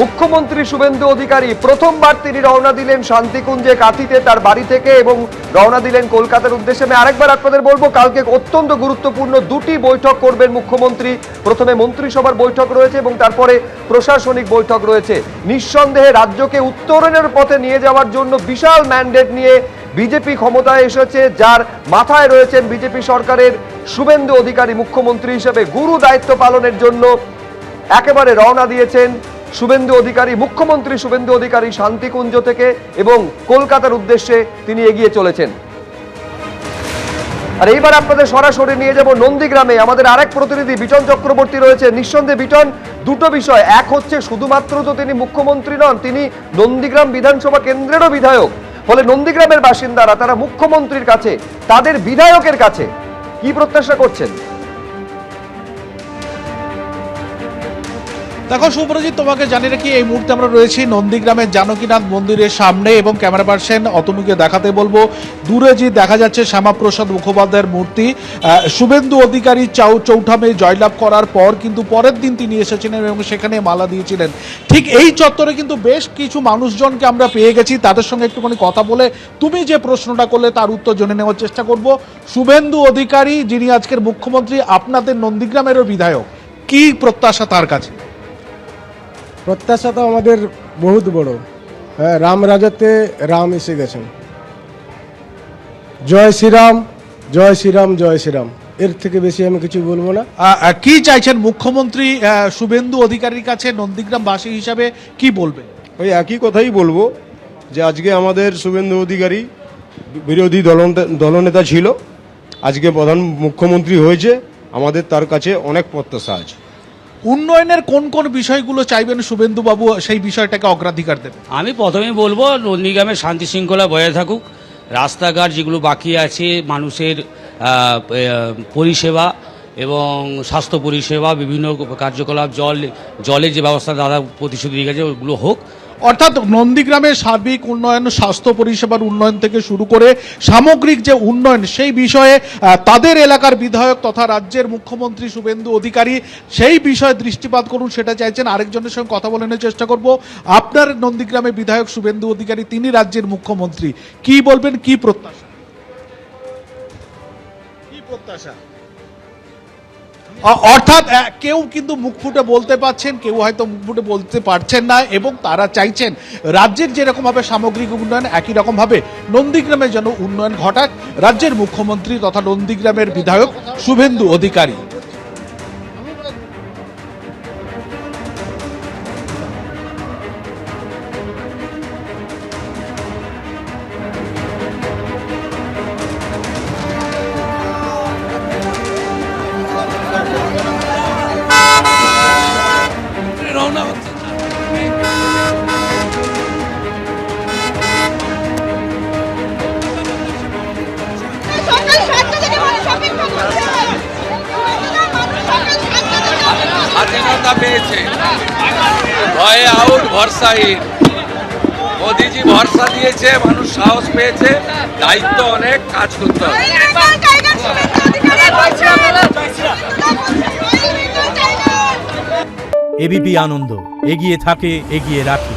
মুখ্যমন্ত্রী শুভেন্দু অধিকারী প্রথমবার তিনি রওনা দিলেন শান্তিকুঞ্জে কাঁথিতে তার বাড়ি থেকে এবং রওনা দিলেন কলকাতার উদ্দেশ্যে। আমি আরেকবার আপনাদের বলবো, কালকে অত্যন্ত গুরুত্বপূর্ণ দুটি বৈঠক করবেন মুখ্যমন্ত্রী। প্রথমে মন্ত্রিসভার বৈঠক রয়েছে এবং তারপরে প্রশাসনিক বৈঠক রয়েছে। নিঃসন্দেহে রাজ্যকে উত্তরণের পথে নিয়ে যাওয়ার জন্য বিশাল ম্যান্ডেট নিয়ে বিজেপি ক্ষমতায় এসেছে, যার মাথায় রয়েছেন বিজেপি সরকারের শুভেন্দু অধিকারী মুখ্যমন্ত্রী হিসেবে। গুরু দায়িত্ব পালনের জন্য একেবারে রওনা দিয়েছেন শুভেন্দু অধিকারী, মুখ্যমন্ত্রী শুভেন্দু অধিকারী শান্তিকুঞ্জ থেকে এবং কলকাতার উদ্দেশ্যে তিনি এগিয়ে চলেছেন। আর এইবার আপনাদের সরাসরি নিয়ে যাব নন্দীগ্রামে। আমাদের আরেক প্রতিনিধি বিটন চক্রবর্তী রয়েছে। নিঃসন্দেহে বিটন, দুটো বিষয়, এক হচ্ছে শুধুমাত্র তো তিনি মুখ্যমন্ত্রী নন, তিনি নন্দীগ্রাম বিধানসভা কেন্দ্রেরও বিধায়ক। ফলে নন্দীগ্রামের বাসিন্দারা তারা মুখ্যমন্ত্রীর কাছে, তাদের বিধায়কের কাছে কি প্রত্যাশা করছেন? দেখো শুভ্রজিৎ, তোমাকে জানিয়ে রাখি এই মুহূর্তে আমরা রয়েছি নন্দীগ্রামের জানকীনাথ মন্দিরের সামনে এবং ক্যামেরা পার্সন অতনুকে দেখাতে বলবো দূরে যে দেখা যাচ্ছে শ্যামাপ্রসাদ মুখোপাধ্যায়ের মূর্তি। শুভেন্দু অধিকারী চৌঠামে জয়লাভ করার পর কিন্তু পরের দিন তিনি এসেছিলেন এবং সেখানে মালা দিয়েছিলেন। ঠিক এই চত্বরে কিন্তু বেশ কিছু মানুষজনকে আমরা পেয়ে গেছি, তাদের সঙ্গে একটুখানি কথা বলে তুমি যে প্রশ্নটা করলে তার উত্তর জেনে নেওয়ার চেষ্টা করব। শুভেন্দু অধিকারী যিনি আজকের মুখ্যমন্ত্রী, আপনাদের নন্দীগ্রামেরও বিধায়ক, কি প্রত্যাশা তার কাছে? প্রত্যাশা তো আমাদের বহুত বড়। হ্যাঁ, রাম রাজত্বে রাম এসে গেছেন। জয় শ্রীরাম, জয় শ্রীরাম, জয় শ্রীরাম, এর থেকে বেশি আমি কিছু বলবো না। কি চাইছেন মুখ্যমন্ত্রী শুভেন্দু অধিকারীর কাছে নন্দীগ্রামবাসী হিসাবে কি বলবেন? ওই একই কথাই বলবো যে আজকে আমাদের শুভেন্দু অধিকারী বিরোধী দলনেতা ছিল, আজকে প্রধান মুখ্যমন্ত্রী হয়েছে, আমাদের তার কাছে অনেক প্রত্যাশা আছে। উন্নয়নের কোন কোন বিষয়গুলো চাইবেন শুভেন্দু বাবু সেই বিষয়টাকে অগ্রাধিকার দেবেন? আমি প্রথমেই বলবো নন্দীগ্রামে শান্তি শৃঙ্খলা বজায় থাকুক, রাস্তাঘাট যেগুলো বাকি আছে, মানুষের পরিষেবা এবং স্বাস্থ্য পরিষেবা, বিভিন্ন কার্যকলাপ, জলের যে ব্যবস্থা দাদা প্রতিশ্রুতি দিয়ে গেছে ওগুলো হোক। অর্থাৎ নন্দীগ্রামের সার্বিক উন্নয়ন, স্বাস্থ্য পরিষেবার উন্নয়ন থেকে শুরু করে সামগ্রিক যে উন্নয়ন সেই বিষয়ে তাদের এলাকার বিধায়ক তথা রাজ্যের মুখ্যমন্ত্রী শুভেন্দু অধিকারী সেই বিষয়ে দৃষ্টিপাত করুন সেটা চাইছেন। আরেকজনের সঙ্গে কথা বলে নেওয়ার চেষ্টা করব। আপনার নন্দীগ্রামের বিধায়ক শুভেন্দু অধিকারী, তিনি রাজ্যের মুখ্যমন্ত্রী, কি বলবেন, কি প্রত্যাশা? কি প্রত্যাশা? অর্থাৎ কেউ কিন্তু মুখ ফুটে বলতে পারছেন, কেউ হয়তো মুখ ফুটে বলতে পারছেন না এবং তারা চাইছেন রাজ্যের যেরকম ভাবে সামগ্রিক উন্নয়ন একই রকম ভাবে নন্দীগ্রামে যেন উন্নয়ন ঘটাক রাজ্যের মুখ্যমন্ত্রী তথা নন্দীগ্রামের বিধায়ক শুভেন্দু অধিকারী। স্বাধীনতা পেয়েছে, ভয়ে আউট ভরসাহীন। মোদিজি ভরসা দিয়েছে, মানুষ সাহস পেয়েছে, দায়িত্ব অনেক, কাজ করতে হবে। এবিপি আনন্দ, এগিয়ে থাকে, এগিয়ে রাখে।